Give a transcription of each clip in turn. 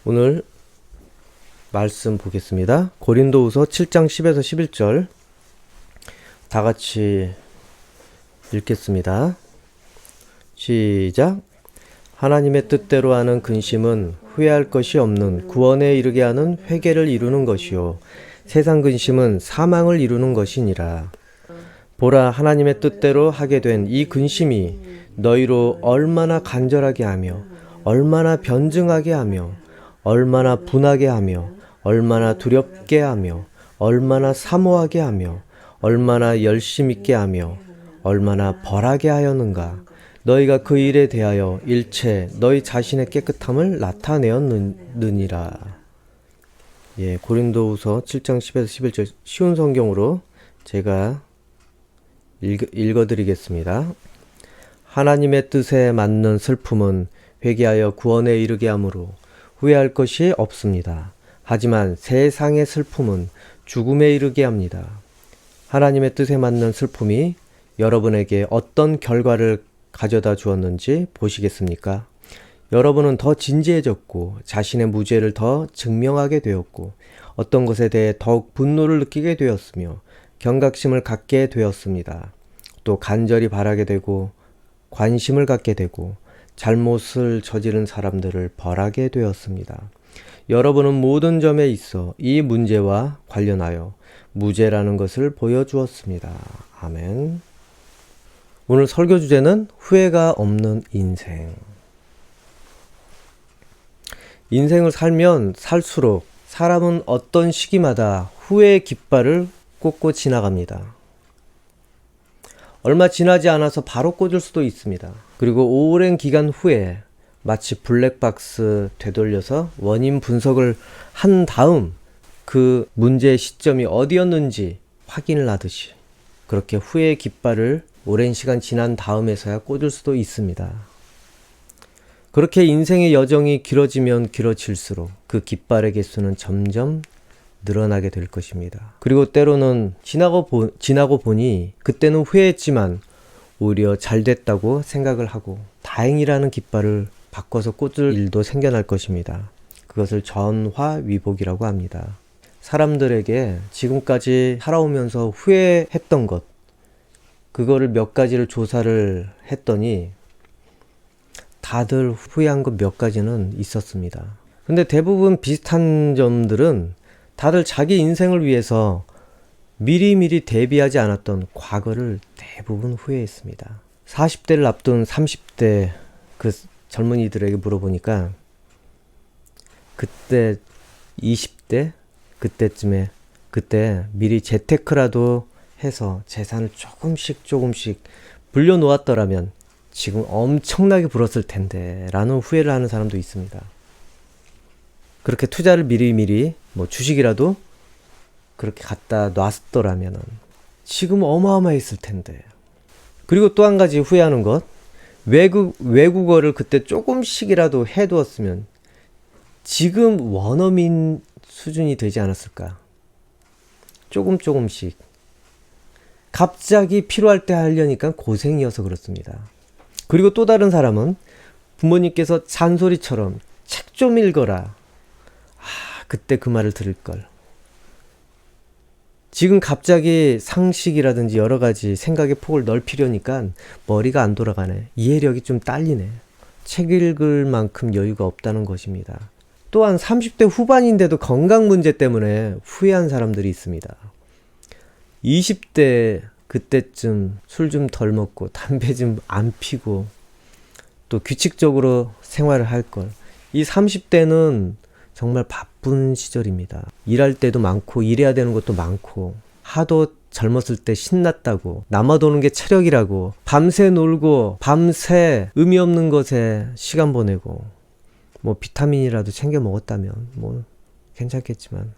오늘 말씀 보겠습니다. 고린도후서 7장 10에서 11절 다 같이 읽겠습니다. 시작. 하나님의 뜻대로 하는 근심은 후회할 것이 없는 구원에 이르게 하는 회개를 이루는 것이요 세상 근심은 사망을 이루는 것이니라. 보라, 하나님의 뜻대로 하게 된 이 근심이 너희로 얼마나 간절하게 하며 얼마나 변증하게 하며 얼마나 분하게 하며 얼마나 두렵게 하며 얼마나 사모하게 하며 얼마나 열심 있게 하며 얼마나 벌하게 하였는가. 너희가 그 일에 대하여 일체 너희 자신의 깨끗함을 나타내었느니라. 고린도후서 7장 10에서 11절 쉬운 성경으로 제가 읽어드리겠습니다. 하나님의 뜻에 맞는 슬픔은 회개하여 구원에 이르게 하므로 후회할 것이 없습니다. 하지만 세상의 슬픔은 죽음에 이르게 합니다. 하나님의 뜻에 맞는 슬픔이 여러분에게 어떤 결과를 가져다 주었는지 보시겠습니까? 여러분은 더 진지해졌고 자신의 무죄를 더 증명하게 되었고 어떤 것에 대해 더욱 분노를 느끼게 되었으며 경각심을 갖게 되었습니다. 또 간절히 바라게 되고 관심을 갖게 되고 잘못을 저지른 사람들을 벌하게 되었습니다. 여러분은 모든 점에 있어 이 문제와 관련하여 무죄라는 것을 보여주었습니다. 아멘. 오늘 설교 주제는 후회가 없는 인생. 인생을 살면 살수록 사람은 어떤 시기마다 후회의 깃발을 꽂고 지나갑니다. 얼마 지나지 않아서 바로 꽂을 수도 있습니다. 그리고 오랜 기간 후에 마치 블랙박스 되돌려서 원인 분석을 한 다음 그 문제의 시점이 어디였는지 확인을 하듯이 그렇게 후회의 깃발을 오랜 시간 지난 다음에서야 꽂을 수도 있습니다. 그렇게 인생의 여정이 길어지면 길어질수록 그 깃발의 개수는 점점 늘어나게 될 것입니다. 그리고 때로는 지나고 보니 그때는 후회했지만 오히려 잘 됐다고 생각을 하고 다행이라는 깃발을 바꿔서 꽂을 일도 생겨날 것입니다. 그것을 전화위복이라고 합니다. 사람들에게 지금까지 살아오면서 후회했던 것, 그거를 몇 가지를 조사를 했더니 다들 후회한 것 몇 가지는 있었습니다. 근데 대부분 비슷한 점들은 다들 자기 인생을 위해서 미리미리 대비하지 않았던 과거를 대부분 후회했습니다. 40대를 앞둔 30대 그 젊은이들에게 물어보니까 그때 20대 그때쯤에 그때 미리 재테크라도 해서 재산을 조금씩 불려놓았더라면 지금 엄청나게 불었을 텐데 라는 후회를 하는 사람도 있습니다. 그렇게 투자를 미리미리 주식이라도 그렇게 갖다 놨더라면 지금 어마어마했을 텐데. 그리고 또 한 가지 후회하는 것, 외국어를 그때 조금씩이라도 해두었으면 지금 원어민 수준이 되지 않았을까. 조금씩. 갑자기 필요할 때 하려니까 고생이어서 그렇습니다. 그리고 또 다른 사람은 부모님께서 잔소리처럼 책 좀 읽어라. 그때 그 말을 들을 걸. 지금 갑자기 상식이라든지 여러 가지 생각의 폭을 넓히려니까 머리가 안 돌아가네. 이해력이 좀 딸리네. 책 읽을 만큼 여유가 없다는 것입니다. 또한 30대 후반인데도 건강 문제 때문에 후회한 사람들이 있습니다. 20대 그때쯤 술 좀 덜 먹고 담배 좀 안 피고 또 규칙적으로 생활을 할 걸. 이 30대는 정말 바쁜 시절입니다. 일할 때도 많고 일해야 되는 것도 많고 하도 젊었을 때 신났다고 남아도는 게 체력이라고 밤새 놀고 밤새 의미 없는 것에 시간 보내고 비타민이라도 챙겨 먹었다면 괜찮겠지만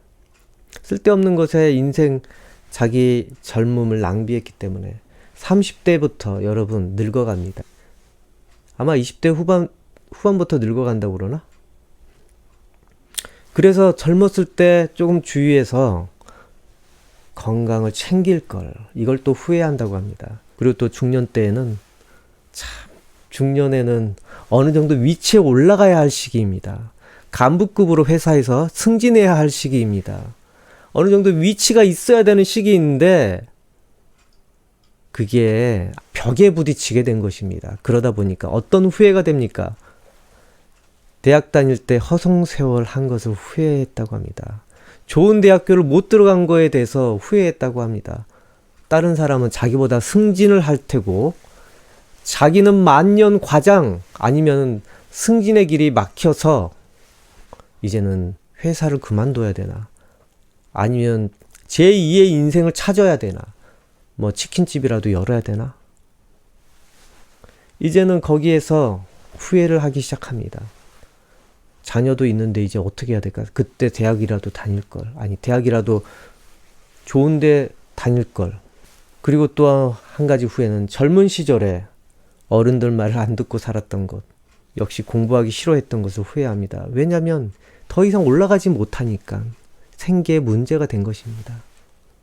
쓸데없는 것에 인생 자기 젊음을 낭비했기 때문에 30대부터 여러분 늙어갑니다. 아마 20대 후반부터 늙어간다고 그러나? 그래서 젊었을 때 조금 주의해서 건강을 챙길 걸, 이걸 또 후회한다고 합니다. 그리고 또 중년 때에는 중년에는 어느 정도 위치에 올라가야 할 시기입니다. 간부급으로 회사에서 승진해야 할 시기입니다. 어느 정도 위치가 있어야 되는 시기인데 그게 벽에 부딪히게 된 것입니다. 그러다 보니까 어떤 후회가 됩니까? 대학 다닐 때 허송세월 한 것을 후회했다고 합니다. 좋은 대학교를 못 들어간 거에 대해서 후회했다고 합니다. 다른 사람은 자기보다 승진을 할 테고 자기는 만년 과장 아니면 승진의 길이 막혀서 이제는 회사를 그만둬야 되나 아니면 제2의 인생을 찾아야 되나 뭐 치킨집이라도 열어야 되나 이제는 거기에서 후회를 하기 시작합니다. 자녀도 있는데 이제 어떻게 해야 될까? 그때 대학이라도 다닐 걸. 아니 대학이라도 좋은데 다닐 걸. 그리고 또 한 가지 후회는 젊은 시절에 어른들 말을 안 듣고 살았던 것. 역시 공부하기 싫어했던 것을 후회합니다. 왜냐하면 더 이상 올라가지 못하니까 생계에 문제가 된 것입니다.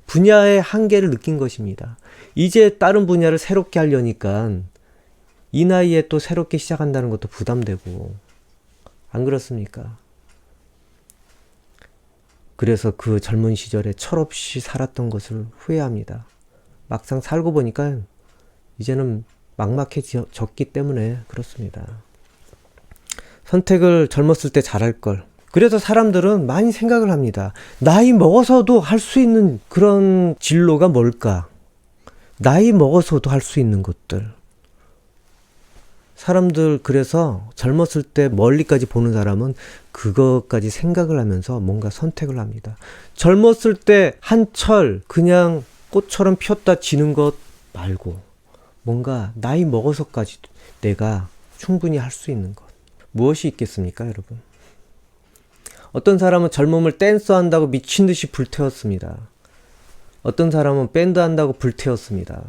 분야의 한계를 느낀 것입니다. 이제 다른 분야를 새롭게 하려니까 이 나이에 또 새롭게 시작한다는 것도 부담되고 안 그렇습니까? 그래서 그 젊은 시절에 철없이 살았던 것을 후회합니다. 막상 살고 보니까 이제는 막막해졌기 때문에 그렇습니다. 선택을 젊었을 때 잘할 걸. 그래서 사람들은 많이 생각을 합니다. 나이 먹어서도 할 수 있는 그런 진로가 뭘까? 나이 먹어서도 할 수 있는 것들. 사람들 그래서 젊었을 때 멀리까지 보는 사람은 그것까지 생각을 하면서 뭔가 선택을 합니다. 젊었을 때 한철 그냥 꽃처럼 피었다 지는 것 말고 뭔가 나이 먹어서까지 내가 충분히 할 수 있는 것. 무엇이 있겠습니까, 여러분? 어떤 사람은 젊음을 댄스 한다고 미친 듯이 불태웠습니다. 어떤 사람은 밴드 한다고 불태웠습니다.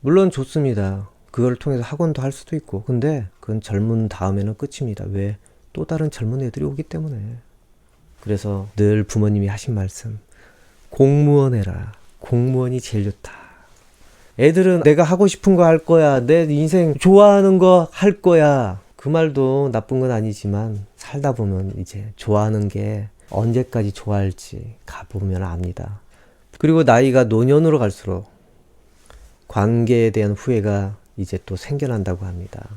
물론 좋습니다. 그걸 통해서 학원도 할 수도 있고. 근데 그건 젊은 다음에는 끝입니다. 왜? 또 다른 젊은 애들이 오기 때문에. 그래서 늘 부모님이 하신 말씀. 공무원 해라. 공무원이 제일 좋다. 애들은 내가 하고 싶은 거 할 거야. 내 인생 좋아하는 거 할 거야. 그 말도 나쁜 건 아니지만 살다 보면 이제 좋아하는 게 언제까지 좋아할지 가보면 압니다. 그리고 나이가 노년으로 갈수록 관계에 대한 후회가 이제 또 생겨난다고 합니다.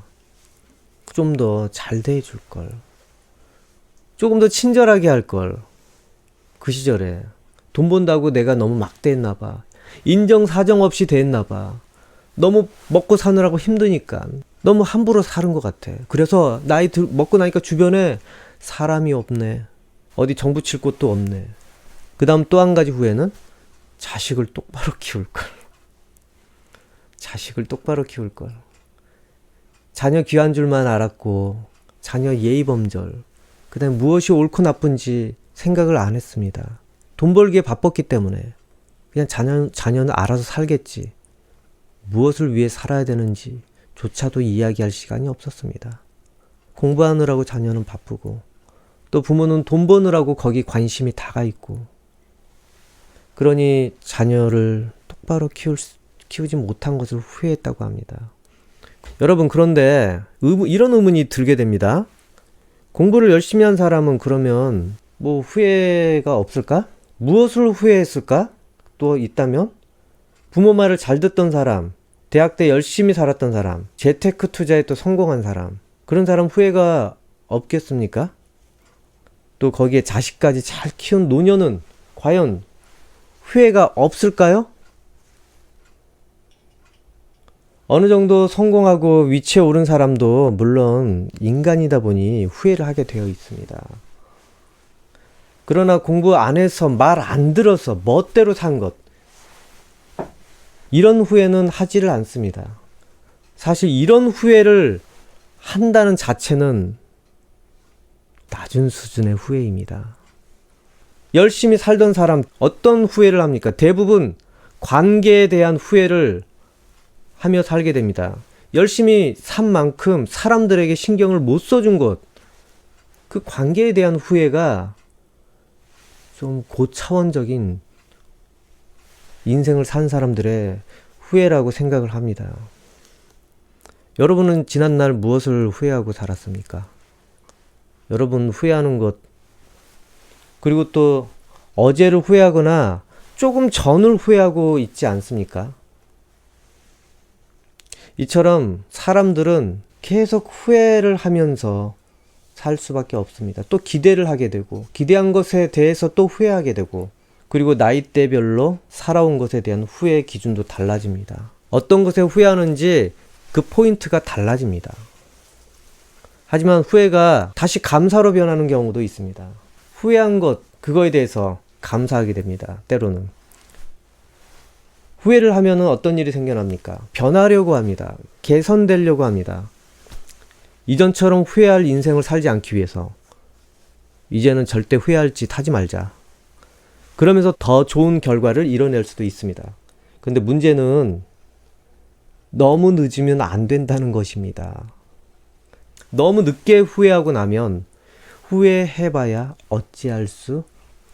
좀 더 잘 대해줄 걸. 조금 더 친절하게 할 걸. 그 시절에 돈 번다고 내가 너무 막대했나 봐. 인정사정 없이 대했나 봐. 너무 먹고 사느라고 힘드니까 너무 함부로 사는 것 같아. 그래서 나이 먹고 나니까 주변에 사람이 없네. 어디 정부 칠 곳도 없네. 그 다음 또 한 가지 후회는 자식을 똑바로 키울 걸. 자식을 똑바로 키울 걸. 자녀 귀한 줄만 알았고 자녀 예의범절 그 다음에 무엇이 옳고 나쁜지 생각을 안 했습니다. 돈 벌기에 바빴기 때문에 그냥 자녀는 알아서 살겠지. 무엇을 위해 살아야 되는지 조차도 이야기할 시간이 없었습니다. 공부하느라고 자녀는 바쁘고 또 부모는 돈 버느라고 거기 관심이 다가 있고 그러니 자녀를 똑바로 키우지 못한 것을 후회했다고 합니다. 여러분 그런데 이런 의문이 들게 됩니다. 공부를 열심히 한 사람은 그러면 뭐 후회가 없을까? 무엇을 후회했을까? 또 있다면 부모 말을 잘 듣던 사람, 대학 때 열심히 살았던 사람, 재테크 투자에 또 성공한 사람, 그런 사람 후회가 없겠습니까? 또 거기에 자식까지 잘 키운 노년은 과연 후회가 없을까요? 어느 정도 성공하고 위치에 오른 사람도 물론 인간이다 보니 후회를 하게 되어 있습니다. 그러나 공부 안 해서 말 안 들어서 멋대로 산 것, 이런 후회는 하지를 않습니다. 사실 이런 후회를 한다는 자체는 낮은 수준의 후회입니다. 열심히 살던 사람 어떤 후회를 합니까? 대부분 관계에 대한 후회를 하며 살게 됩니다. 열심히 산 만큼 사람들에게 신경을 못 써준 것, 그 관계에 대한 후회가 좀 고차원적인 인생을 산 사람들의 후회라고 생각을 합니다. 여러분은 지난날 무엇을 후회하고 살았습니까? 여러분 후회하는 것, 그리고 또 어제를 후회하거나 조금 전을 후회하고 있지 않습니까? 이처럼 사람들은 계속 후회를 하면서 살 수밖에 없습니다. 또 기대를 하게 되고, 기대한 것에 대해서 또 후회하게 되고, 그리고 나이대별로 살아온 것에 대한 후회 기준도 달라집니다. 어떤 것에 후회하는지 그 포인트가 달라집니다. 하지만 후회가 다시 감사로 변하는 경우도 있습니다. 후회한 것, 그거에 대해서 감사하게 됩니다. 때로는. 후회를 하면은 어떤 일이 생겨납니까? 변하려고 합니다. 개선되려고 합니다. 이전처럼 후회할 인생을 살지 않기 위해서 이제는 절대 후회할 짓 하지 말자. 그러면서 더 좋은 결과를 이뤄낼 수도 있습니다. 근데 문제는 너무 늦으면 안 된다는 것입니다. 너무 늦게 후회하고 나면 후회해봐야 어찌할 수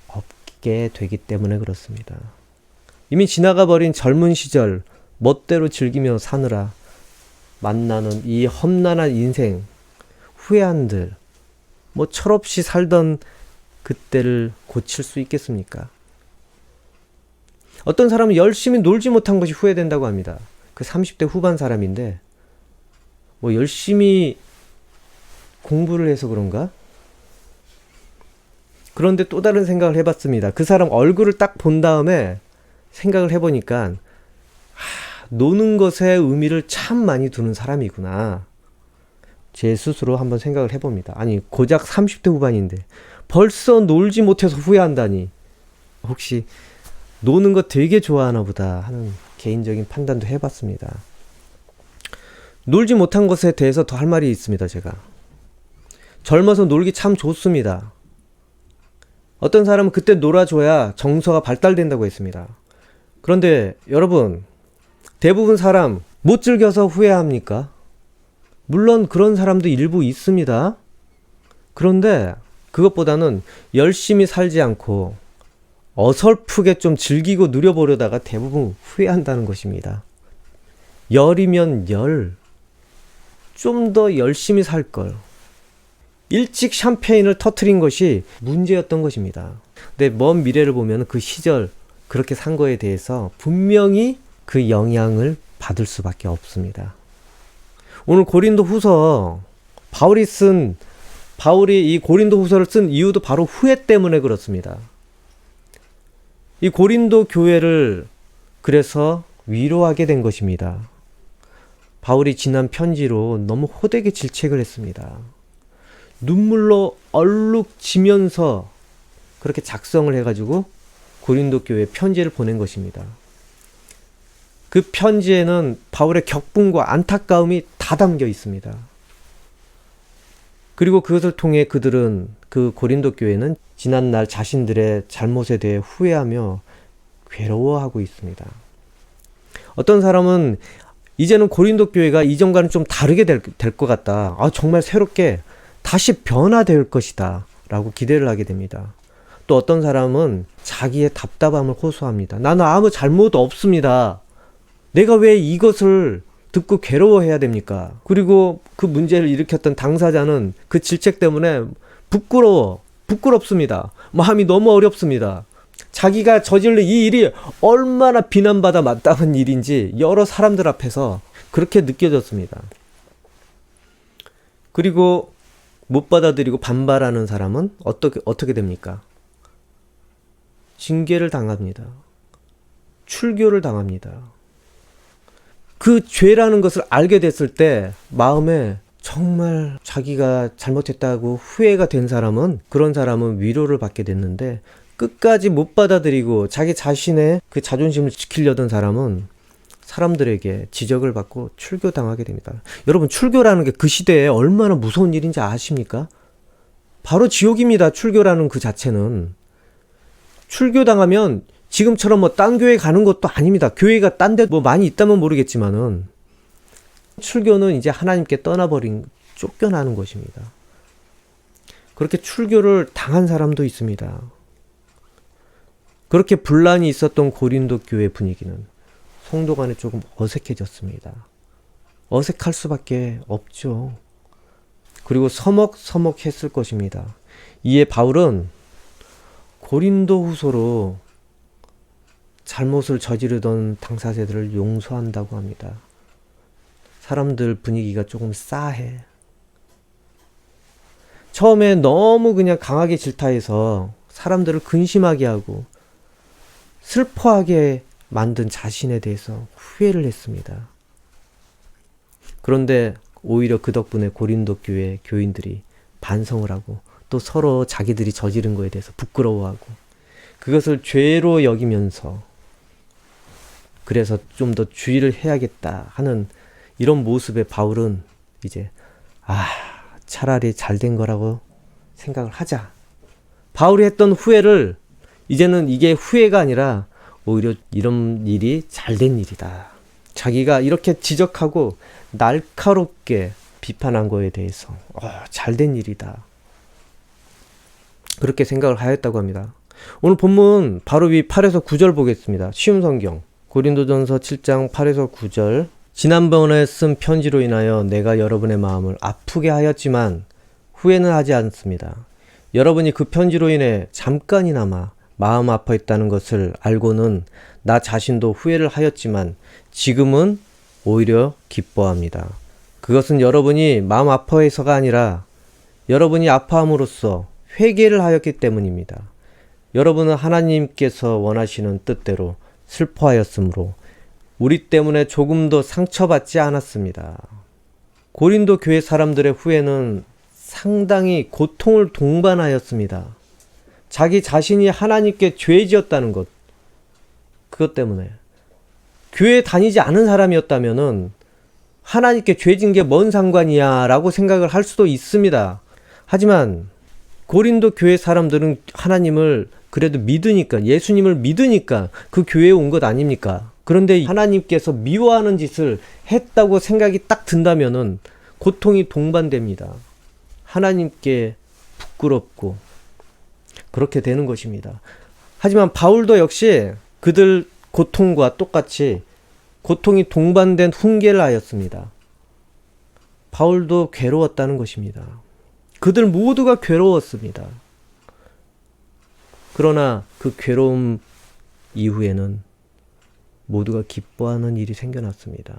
없게 되기 때문에 그렇습니다. 이미 지나가 버린 젊은 시절 멋대로 즐기며 사느라 만나는 이 험난한 인생, 후회한들, 뭐 철없이 살던 그때를 고칠 수 있겠습니까? 어떤 사람은 열심히 놀지 못한 것이 후회된다고 합니다. 그 30대 후반 사람인데 뭐 열심히 공부를 해서 그런가? 그런데 또 다른 생각을 해봤습니다. 그 사람 얼굴을 딱 본 다음에 생각을 해보니까 노는 것에 의미를 참 많이 두는 사람이구나. 제 스스로 한번 생각을 해봅니다. 아니 고작 30대 후반인데 벌써 놀지 못해서 후회한다니. 혹시 노는 거 되게 좋아하나 보다 하는 개인적인 판단도 해봤습니다. 놀지 못한 것에 대해서 더 할 말이 있습니다. 제가 젊어서 놀기 참 좋습니다. 어떤 사람은 그때 놀아줘야 정서가 발달된다고 했습니다. 그런데 여러분, 대부분 사람 못 즐겨서 후회합니까? 물론 그런 사람도 일부 있습니다. 그런데 그것보다는 열심히 살지 않고 어설프게 좀 즐기고 누려보려다가 대부분 후회한다는 것입니다. 열이면 열. 좀 더 열심히 살 걸. 일찍 샴페인을 터트린 것이 문제였던 것입니다. 근데 먼 미래를 보면 그 시절 그렇게 산 거에 대해서 분명히 그 영향을 받을 수밖에 없습니다. 오늘 고린도 후서 바울이 이 고린도 후서를 쓴 이유도 바로 후회 때문에 그렇습니다. 이 고린도 교회를 그래서 위로하게 된 것입니다. 바울이 지난 편지로 너무 호되게 질책을 했습니다. 눈물로 얼룩지면서 그렇게 작성을 해가지고 고린도 교회에 편지를 보낸 것입니다. 그 편지에는 바울의 격분과 안타까움이 다 담겨 있습니다. 그리고 그것을 통해 그들은, 그 고린도 교회는 지난날 자신들의 잘못에 대해 후회하며 괴로워하고 있습니다. 어떤 사람은 이제는 고린도 교회가 이전과는 좀 다르게 될 것 같다. 정말 새롭게 다시 변화될 것이다 라고 기대를 하게 됩니다. 또 어떤 사람은 자기의 답답함을 호소합니다. 나는 아무 잘못 없습니다. 내가 왜 이것을 듣고 괴로워해야 됩니까? 그리고 그 문제를 일으켰던 당사자는 그 질책 때문에 부끄럽습니다. 마음이 너무 어렵습니다. 자기가 저지른 이 일이 얼마나 비난받아 마땅한 일인지 여러 사람들 앞에서 그렇게 느껴졌습니다. 그리고 못 받아들이고 반발하는 사람은 어떻게 됩니까? 징계를 당합니다. 출교를 당합니다. 그 죄라는 것을 알게 됐을 때 마음에 정말 자기가 잘못했다고 후회가 된 사람은, 그런 사람은 위로를 받게 됐는데 끝까지 못 받아들이고 자기 자신의 그 자존심을 지키려던 사람은 사람들에게 지적을 받고 출교당하게 됩니다. 여러분, 출교라는 게 그 시대에 얼마나 무서운 일인지 아십니까? 바로 지옥입니다. 출교라는 그 자체는. 출교당하면 지금처럼 뭐 딴 교회 가는 것도 아닙니다. 교회가 딴 데 뭐 많이 있다면 모르겠지만은 출교는 이제 하나님께 쫓겨나는 것입니다. 그렇게 출교를 당한 사람도 있습니다. 그렇게 분란이 있었던 고린도 교회 분위기는 성도 간에 조금 어색해졌습니다. 어색할 수밖에 없죠. 그리고 서먹서먹했을 것입니다. 이에 바울은 고린도 후서로 잘못을 저지르던 당사자들을 용서한다고 합니다. 사람들 분위기가 조금 싸해. 처음에 너무 그냥 강하게 질타해서 사람들을 근심하게 하고 슬퍼하게 만든 자신에 대해서 후회를 했습니다. 그런데 오히려 그 덕분에 고린도 교회 교인들이 반성을 하고 또 서로 자기들이 저지른 거에 대해서 부끄러워하고 그것을 죄로 여기면서 그래서 좀 더 주의를 해야겠다 하는 이런 모습에 바울은 이제 차라리 잘된 거라고 생각을 하자. 바울이 했던 후회를 이제는 이게 후회가 아니라 오히려 이런 일이 잘된 일이다. 자기가 이렇게 지적하고 날카롭게 비판한 거에 대해서 잘된 일이다. 그렇게 생각을 하였다고 합니다. 오늘 본문 바로 위 8에서 9절 보겠습니다. 쉬운 성경 고린도전서 7장 8에서 9절. 지난번에 쓴 편지로 인하여 내가 여러분의 마음을 아프게 하였지만 후회는 하지 않습니다. 여러분이 그 편지로 인해 잠깐이나마 마음 아파했다는 것을 알고는 나 자신도 후회를 하였지만 지금은 오히려 기뻐합니다. 그것은 여러분이 마음 아파해서가 아니라 여러분이 아파함으로써 회개를 하였기 때문입니다. 여러분은 하나님께서 원하시는 뜻대로 슬퍼하였으므로 우리 때문에 조금도 상처받지 않았습니다. 고린도 교회 사람들의 후회는 상당히 고통을 동반하였습니다. 자기 자신이 하나님께 죄 지었다는 것, 그것 때문에 교회 다니지 않은 사람이었다면은 하나님께 죄 진 게 뭔 상관이야 라고 생각을 할 수도 있습니다. 하지만 고린도 교회 사람들은 하나님을 그래도 믿으니까, 예수님을 믿으니까 그 교회에 온 것 아닙니까? 그런데 하나님께서 미워하는 짓을 했다고 생각이 딱 든다면은 고통이 동반됩니다. 하나님께 부끄럽고 그렇게 되는 것입니다. 하지만 바울도 역시 그들 고통과 똑같이 고통이 동반된 훈계를 하였습니다. 바울도 괴로웠다는 것입니다. 그들 모두가 괴로웠습니다. 그러나 그 괴로움 이후에는 모두가 기뻐하는 일이 생겨났습니다.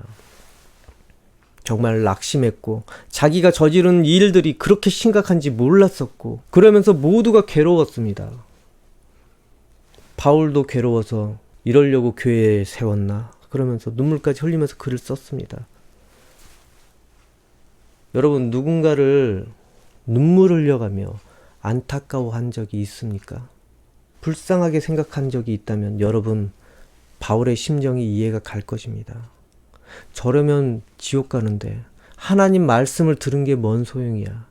정말 낙심했고 자기가 저지른 일들이 그렇게 심각한지 몰랐었고 그러면서 모두가 괴로웠습니다. 바울도 괴로워서 이러려고 교회에 세웠나? 그러면서 눈물까지 흘리면서 글을 썼습니다. 여러분, 누군가를 눈물 흘려가며 안타까워한 적이 있습니까? 불쌍하게 생각한 적이 있다면 여러분, 바울의 심정이 이해가 갈 것입니다. 저러면 지옥 가는데 하나님 말씀을 들은 게 뭔 소용이야.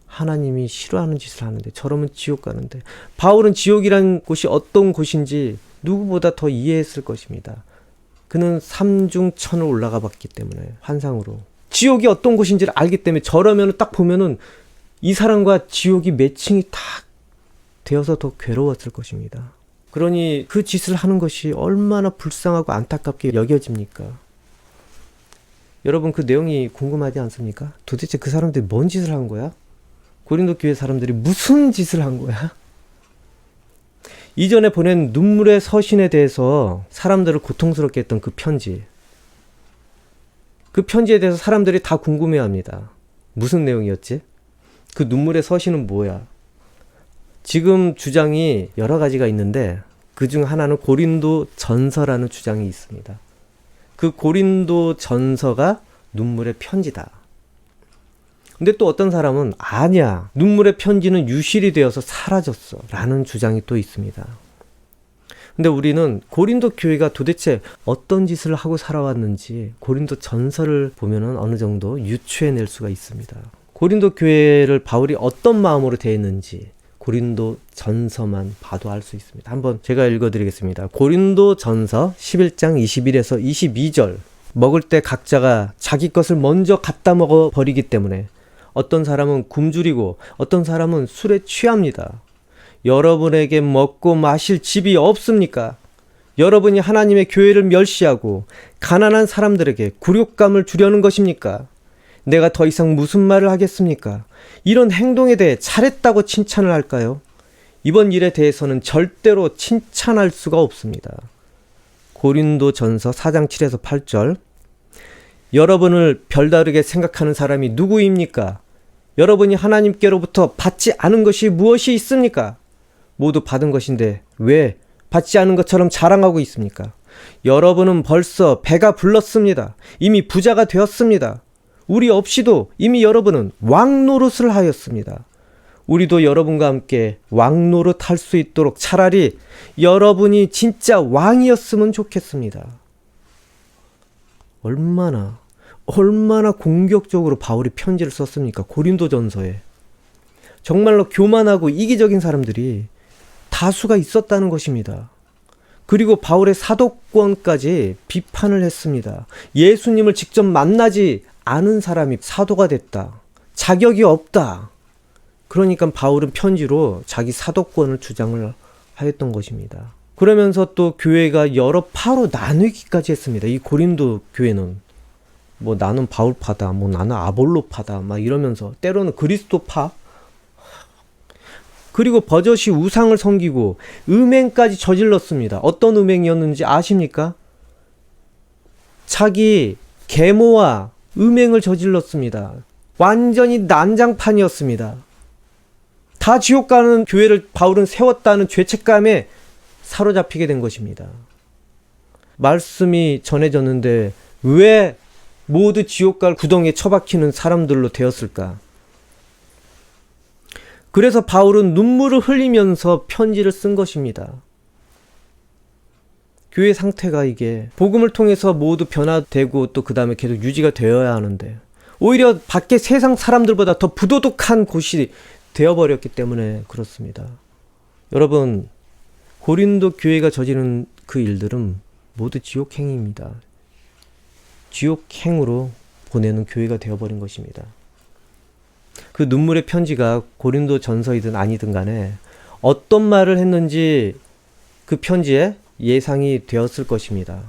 하나님이 싫어하는 짓을 하는데 저러면 지옥 가는데. 바울은 지옥이란 곳이 어떤 곳인지 누구보다 더 이해했을 것입니다. 그는 삼중천을 올라가 봤기 때문에 환상으로 지옥이 어떤 곳인지를 알기 때문에 저러면 딱 보면은 이 사람과 지옥이 매칭이 딱 되어서 더 괴로웠을 것입니다. 그러니 그 짓을 하는 것이 얼마나 불쌍하고 안타깝게 여겨집니까? 여러분, 그 내용이 궁금하지 않습니까? 도대체 그 사람들이 뭔 짓을 한 거야? 고린도 교회 사람들이 무슨 짓을 한 거야? 이전에 보낸 눈물의 서신에 대해서 사람들을 고통스럽게 했던 그 편지. 그 편지에 대해서 사람들이 다 궁금해합니다. 무슨 내용이었지? 그 눈물의 서신은 뭐야? 지금 주장이 여러 가지가 있는데 그중 하나는 고린도 전서라는 주장이 있습니다. 그 고린도 전서가 눈물의 편지다. 근데 또 어떤 사람은 아니야, 눈물의 편지는 유실이 되어서 사라졌어 라는 주장이 또 있습니다. 근데 우리는 고린도 교회가 도대체 어떤 짓을 하고 살아왔는지 고린도 전서를 보면은 어느 정도 유추해낼 수가 있습니다. 고린도 교회를 바울이 어떤 마음으로 대했는지 고린도 전서만 봐도 알 수 있습니다. 한번 제가 읽어드리겠습니다. 고린도 전서 11장 21에서 22절. 먹을 때 각자가 자기 것을 먼저 갖다 먹어 버리기 때문에 어떤 사람은 굶주리고 어떤 사람은 술에 취합니다. 여러분에게 먹고 마실 집이 없습니까? 여러분이 하나님의 교회를 멸시하고 가난한 사람들에게 굴욕감을 주려는 것입니까? 내가 더 이상 무슨 말을 하겠습니까? 이런 행동에 대해 잘했다고 칭찬을 할까요? 이번 일에 대해서는 절대로 칭찬할 수가 없습니다. 고린도전서 4장 7에서 8절. 여러분을 별다르게 생각하는 사람이 누구입니까? 여러분이 하나님께로부터 받지 않은 것이 무엇이 있습니까? 모두 받은 것인데 왜 받지 않은 것처럼 자랑하고 있습니까? 여러분은 벌써 배가 불렀습니다. 이미 부자가 되었습니다. 우리 없이도 이미 여러분은 왕노릇을 하였습니다. 우리도 여러분과 함께 왕노릇 할 수 있도록 차라리 여러분이 진짜 왕이었으면 좋겠습니다. 얼마나 공격적으로 바울이 편지를 썼습니까? 고린도전서에. 정말로 교만하고 이기적인 사람들이 다수가 있었다는 것입니다. 그리고 바울의 사도권까지 비판을 했습니다. 예수님을 직접 만나지 않은 사람이 사도가 됐다. 자격이 없다. 그러니까 바울은 편지로 자기 사도권을 주장을 하였던 것입니다. 그러면서 또 교회가 여러 파로 나누기까지 했습니다. 이 고린도 교회는 뭐 나는 바울파다, 뭐 나는 아볼로파다 막 이러면서 때로는 그리스도파, 그리고 버젓이 우상을 섬기고 음행까지 저질렀습니다. 어떤 음행이었는지 아십니까? 자기 계모와 음행을 저질렀습니다. 완전히 난장판이었습니다. 다 지옥 가는 교회를 바울은 세웠다는 죄책감에 사로잡히게 된 것입니다. 말씀이 전해졌는데 왜 모두 지옥 갈 구덩이에 처박히는 사람들로 되었을까? 그래서 바울은 눈물을 흘리면서 편지를 쓴 것입니다. 교회 상태가 이게 복음을 통해서 모두 변화되고 또 그 다음에 계속 유지가 되어야 하는데 오히려 밖에 세상 사람들보다 더 부도덕한 곳이 되어버렸기 때문에 그렇습니다. 여러분, 고린도 교회가 저지른 그 일들은 모두 지옥행위입니다. 지옥행으로 보내는 교회가 되어버린 것입니다. 그 눈물의 편지가 고린도 전서이든 아니든 간에 어떤 말을 했는지 그 편지에 예상이 되었을 것입니다.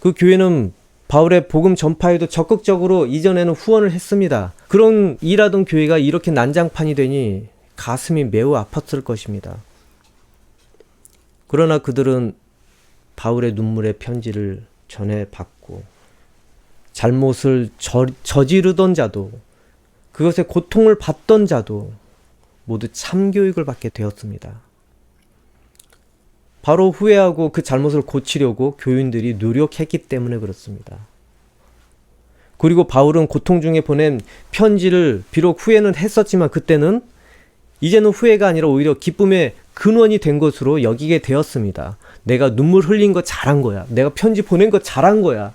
그 교회는 바울의 복음 전파에도 적극적으로 이전에는 후원을 했습니다. 그런 일하던 교회가 이렇게 난장판이 되니 가슴이 매우 아팠을 것입니다. 그러나 그들은 바울의 눈물의 편지를 전해받고 잘못을 저지르던 자도 그것에 고통을 받던 자도 모두 참교육을 받게 되었습니다. 바로 후회하고 그 잘못을 고치려고 교인들이 노력했기 때문에 그렇습니다. 그리고 바울은 고통 중에 보낸 편지를 비록 후회는 했었지만 그때는 이제는 후회가 아니라 오히려 기쁨의 근원이 된 것으로 여기게 되었습니다. 내가 눈물 흘린 거 잘한 거야. 내가 편지 보낸 거 잘한 거야.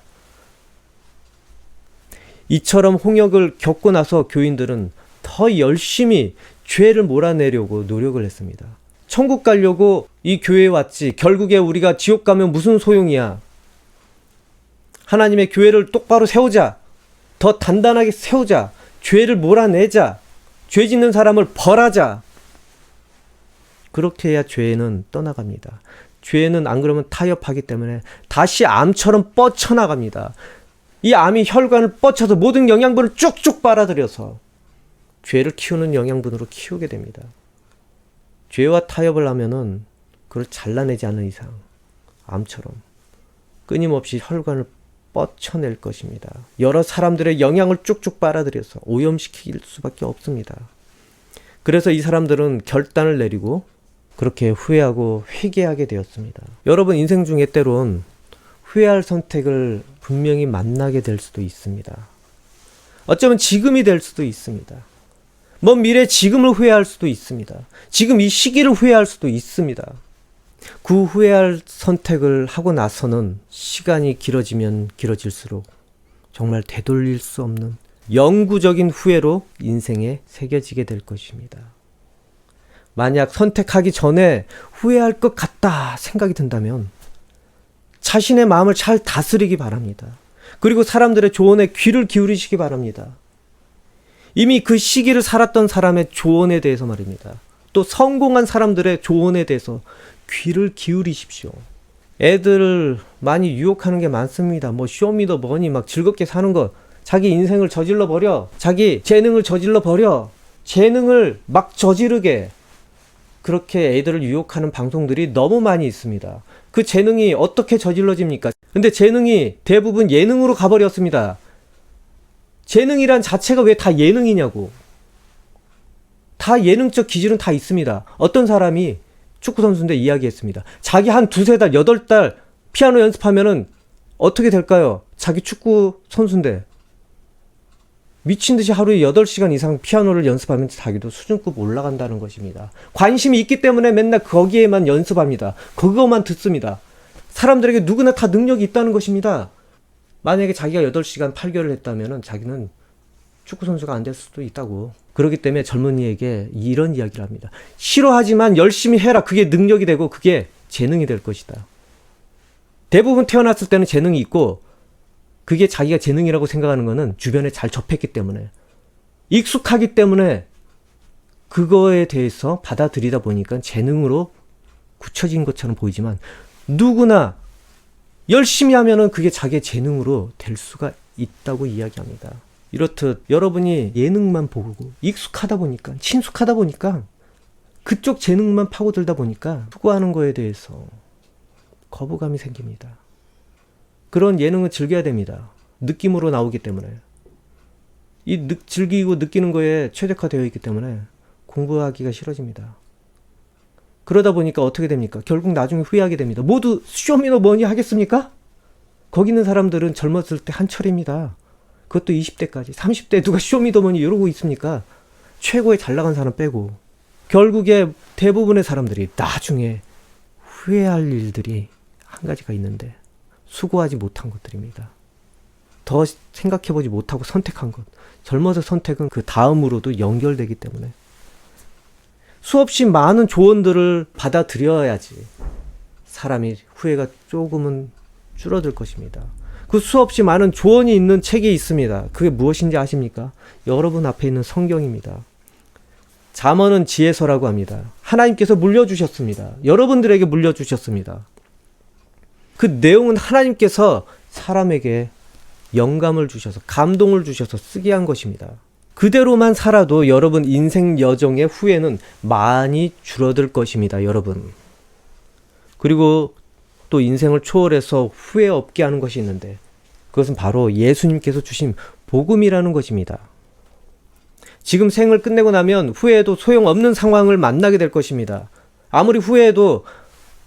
이처럼 홍역을 겪고 나서 교인들은 더 열심히 죄를 몰아내려고 노력을 했습니다. 천국 가려고 이 교회에 왔지. 결국에 우리가 지옥 가면 무슨 소용이야. 하나님의 교회를 똑바로 세우자. 더 단단하게 세우자. 죄를 몰아내자. 죄 짓는 사람을 벌하자. 그렇게 해야 죄는 떠나갑니다. 죄는 안 그러면 타협하기 때문에 다시 암처럼 뻗쳐나갑니다. 이 암이 혈관을 뻗쳐서 모든 영양분을 쭉쭉 빨아들여서 죄를 키우는 영양분으로 키우게 됩니다. 죄와 타협을 하면은 그걸 잘라내지 않는 이상 암처럼 끊임없이 혈관을 뻗쳐낼 것입니다. 여러 사람들의 영양을 쭉쭉 빨아들여서 오염시킬 수밖에 없습니다. 그래서 이 사람들은 결단을 내리고 그렇게 후회하고 회개하게 되었습니다. 여러분 인생 중에 때론 후회할 선택을 분명히 만나게 될 수도 있습니다. 어쩌면 지금이 될 수도 있습니다. 먼 미래 지금을 후회할 수도 있습니다. 지금 이 시기를 후회할 수도 있습니다. 그 후회할 선택을 하고 나서는 시간이 길어지면 길어질수록 정말 되돌릴 수 없는 영구적인 후회로 인생에 새겨지게 될 것입니다. 만약 선택하기 전에 후회할 것 같다 생각이 든다면 자신의 마음을 잘 다스리기 바랍니다. 그리고 사람들의 조언에 귀를 기울이시기 바랍니다. 이미 그 시기를 살았던 사람의 조언에 대해서 말입니다. 또 성공한 사람들의 조언에 대해서 귀를 기울이십시오. 애들 많이 유혹하는 게 많습니다. 뭐 쇼미더머니 막 즐겁게 사는 거 자기 인생을 저질러 버려. 자기 재능을 저질러 버려. 재능을 막 저지르게 그렇게 애들을 유혹하는 방송들이 너무 많이 있습니다. 그 재능이 어떻게 저질러집니까? 근데 재능이 대부분 예능으로 가버렸습니다. 재능이란 자체가 왜 다 예능이냐고. 다 예능적 기질은 다 있습니다. 어떤 사람이 축구선수인데 이야기했습니다. 자기 한 두세 달, 8달 피아노 연습하면은 어떻게 될까요? 자기 축구선수인데. 미친 듯이 하루에 8시간 이상 피아노를 연습하면 자기도 수준급 올라간다는 것입니다. 관심이 있기 때문에 맨날 거기에만 연습합니다. 그거만 듣습니다. 사람들에게 누구나 다 능력이 있다는 것입니다. 만약에 자기가 8시간 8개월을 했다면 자기는 축구선수가 안 될 수도 있다고. 그렇기 때문에 젊은이에게 이런 이야기를 합니다. 싫어하지만 열심히 해라. 그게 능력이 되고 그게 재능이 될 것이다. 대부분 태어났을 때는 재능이 있고 그게 자기가 재능이라고 생각하는 거는 주변에 잘 접했기 때문에 익숙하기 때문에 그거에 대해서 받아들이다 보니까 재능으로 굳혀진 것처럼 보이지만 누구나 열심히 하면은 그게 자기의 재능으로 될 수가 있다고 이야기합니다. 이렇듯 여러분이 예능만 보고 익숙하다 보니까 친숙하다 보니까 그쪽 재능만 파고들다 보니까 추구하는 거에 대해서 거부감이 생깁니다. 그런 예능은 즐겨야 됩니다. 느낌으로 나오기 때문에. 즐기고 느끼는 거에 최적화되어 있기 때문에 공부하기가 싫어집니다. 그러다 보니까 어떻게 됩니까? 결국 나중에 후회하게 됩니다. 모두 쇼미더머니 하겠습니까? 거기 있는 사람들은 젊었을 때 한철입니다. 그것도 20대까지. 30대 누가 쇼미더머니 이러고 있습니까? 최고의 잘 나간 사람 빼고. 결국에 대부분의 사람들이 나중에 후회할 일들이 한 가지가 있는데 수고하지 못한 것들입니다. 더 생각해보지 못하고 선택한 것. 젊어서 선택은 그 다음으로도 연결되기 때문에 수없이 많은 조언들을 받아들여야지 사람이 후회가 조금은 줄어들 것입니다. 그 수없이 많은 조언이 있는 책이 있습니다. 그게 무엇인지 아십니까? 여러분 앞에 있는 성경입니다. 잠언은 지혜서라고 합니다. 하나님께서 물려주셨습니다. 여러분들에게 물려주셨습니다. 그 내용은 하나님께서 사람에게 영감을 주셔서 감동을 주셔서 쓰게 한 것입니다. 그대로만 살아도 여러분 인생 여정의 후회는 많이 줄어들 것입니다. 여러분. 그리고 또 인생을 초월해서 후회 없게 하는 것이 있는데 그것은 바로 예수님께서 주신 복음이라는 것입니다. 지금 생을 끝내고 나면 후회해도 소용없는 상황을 만나게 될 것입니다. 아무리 후회해도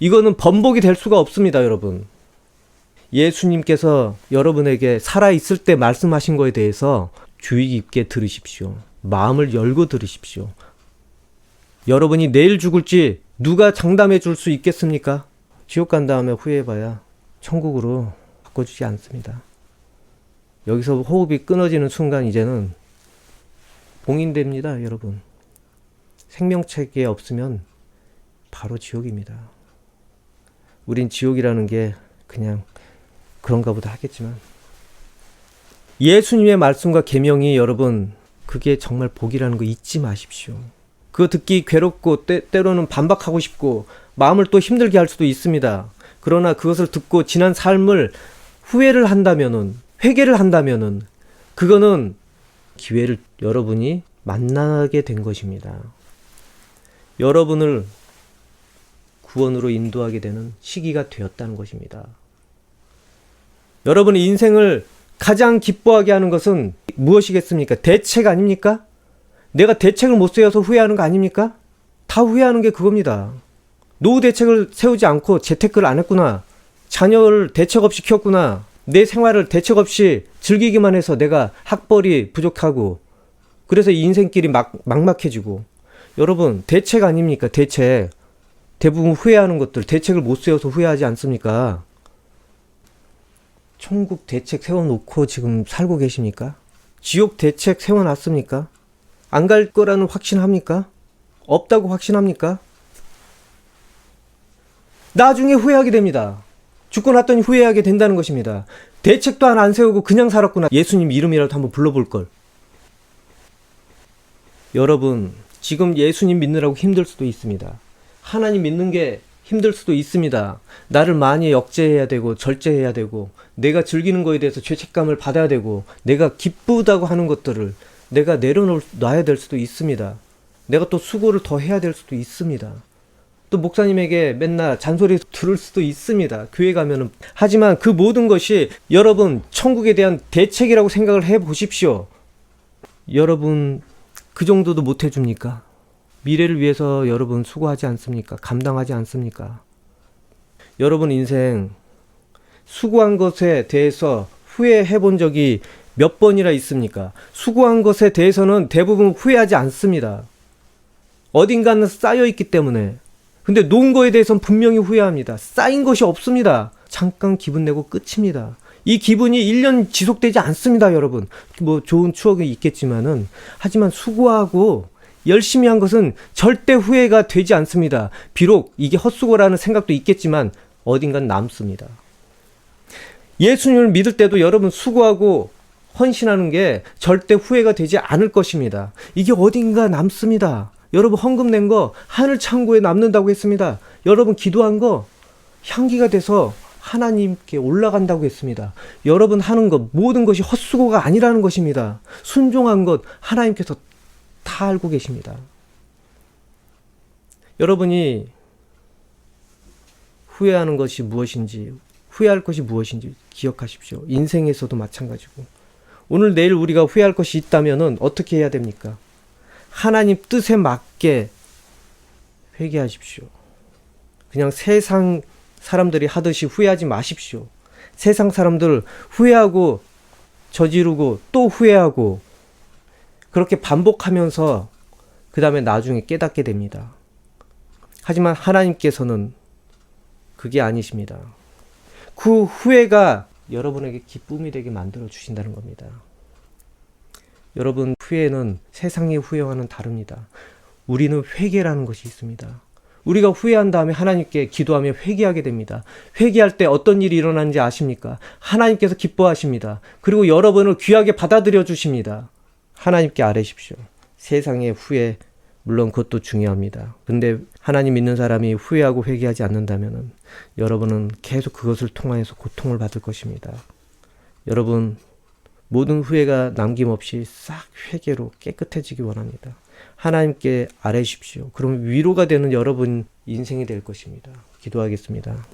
이거는 번복이 될 수가 없습니다, 여러분. 예수님께서 여러분에게 살아있을 때 말씀하신 거에 대해서 주의 깊게 들으십시오. 마음을 열고 들으십시오. 여러분이 내일 죽을지 누가 장담해 줄 수 있겠습니까? 지옥 간 다음에 후회해봐야 천국으로 바꿔주지 않습니다. 여기서 호흡이 끊어지는 순간 이제는 봉인됩니다, 여러분. 생명체계 없으면 바로 지옥입니다. 우린 지옥이라는 게 그냥 그런가 보다 하겠지만 예수님의 말씀과 계명이 여러분 그게 정말 복이라는 거 잊지 마십시오. 그거 듣기 괴롭고 때로는 반박하고 싶고 마음을 또 힘들게 할 수도 있습니다. 그러나 그것을 듣고 지난 삶을 후회를 한다면은 회개를 한다면은 그거는 기회를 여러분이 만나게 된 것입니다. 여러분을 구원으로 인도하게 되는 시기가 되었다는 것입니다. 여러분의 인생을 가장 기뻐하게 하는 것은 무엇이겠습니까? 대책 아닙니까? 내가 대책을 못 세워서 후회하는 거 아닙니까? 다 후회하는 게 그겁니다. 노후 대책을 세우지 않고 재테크를 안 했구나. 자녀를 대책 없이 키웠구나. 내 생활을 대책 없이 즐기기만 해서 내가 학벌이 부족하고 그래서 인생길이 막막해지고. 여러분 대책 아닙니까? 대책. 대부분 후회하는 것들 대책을 못 세워서 후회하지 않습니까? 천국 대책 세워놓고 지금 살고 계십니까? 지옥 대책 세워놨습니까? 안 갈 거라는 확신합니까? 없다고 확신합니까? 나중에 후회하게 됩니다. 죽고 났더니 후회하게 된다는 것입니다. 대책도 하나 안 세우고 그냥 살았구나. 예수님 이름이라도 한번 불러볼 걸. 여러분 지금 예수님 믿느라고 힘들 수도 있습니다. 하나님 믿는 게 힘들 수도 있습니다. 나를 많이 억제해야 되고 절제해야 되고 내가 즐기는 거에 대해서 죄책감을 받아야 되고 내가 기쁘다고 하는 것들을 내가 내려놔야 될 수도 있습니다. 내가 또 수고를 더 해야 될 수도 있습니다. 또 목사님에게 맨날 잔소리 들을 수도 있습니다. 교회 가면은. 하지만 그 모든 것이 여러분 천국에 대한 대책이라고 생각을 해 보십시오. 여러분 그 정도도 못 해줍니까? 미래를 위해서 여러분 수고하지 않습니까? 감당하지 않습니까? 여러분 인생 수고한 것에 대해서 후회해 본 적이 몇 번이나 있습니까? 수고한 것에 대해서는 대부분 후회하지 않습니다. 어딘가는 쌓여있기 때문에. 근데 놓은 거에 대해서는 분명히 후회합니다. 쌓인 것이 없습니다. 잠깐 기분 내고 끝입니다. 이 기분이 1년 지속되지 않습니다, 여러분. 뭐 좋은 추억이 있겠지만은, 하지만 수고하고 열심히 한 것은 절대 후회가 되지 않습니다. 비록 이게 헛수고라는 생각도 있겠지만 어딘간 남습니다. 예수님을 믿을 때도 여러분 수고하고 헌신하는 게 절대 후회가 되지 않을 것입니다. 이게 어딘가 남습니다. 여러분 헌금 낸 거 하늘 창고에 남는다고 했습니다. 여러분 기도한 거 향기가 돼서 하나님께 올라간다고 했습니다. 여러분 하는 것 모든 것이 헛수고가 아니라는 것입니다. 순종한 것 하나님께서 다 알고 계십니다. 여러분이 후회하는 것이 무엇인지, 후회할 것이 무엇인지 기억하십시오. 인생에서도 마찬가지고. 오늘 내일 우리가 후회할 것이 있다면 어떻게 해야 됩니까? 하나님 뜻에 맞게 회개하십시오. 그냥 세상 사람들이 하듯이 후회하지 마십시오. 세상 사람들 후회하고 저지르고 또 후회하고 그렇게 반복하면서 그 다음에 나중에 깨닫게 됩니다. 하지만 하나님께서는 그게 아니십니다. 그 후회가 여러분에게 기쁨이 되게 만들어 주신다는 겁니다. 여러분 후회는 세상의 후회와는 다릅니다. 우리는 회개라는 것이 있습니다. 우리가 후회한 다음에 하나님께 기도하며 회개하게 됩니다. 회개할 때 어떤 일이 일어나는지 아십니까? 하나님께서 기뻐하십니다. 그리고 여러분을 귀하게 받아들여 주십니다. 하나님께 아뢰십시오. 세상의 후회 물론 그것도 중요합니다. 근데 하나님 믿는 사람이 후회하고 회개하지 않는다면 여러분은 계속 그것을 통하여서 고통을 받을 것입니다. 여러분 모든 후회가 남김없이 싹 회개로 깨끗해지기 원합니다. 하나님께 아뢰십시오. 그럼 위로가 되는 여러분 인생이 될 것입니다. 기도하겠습니다.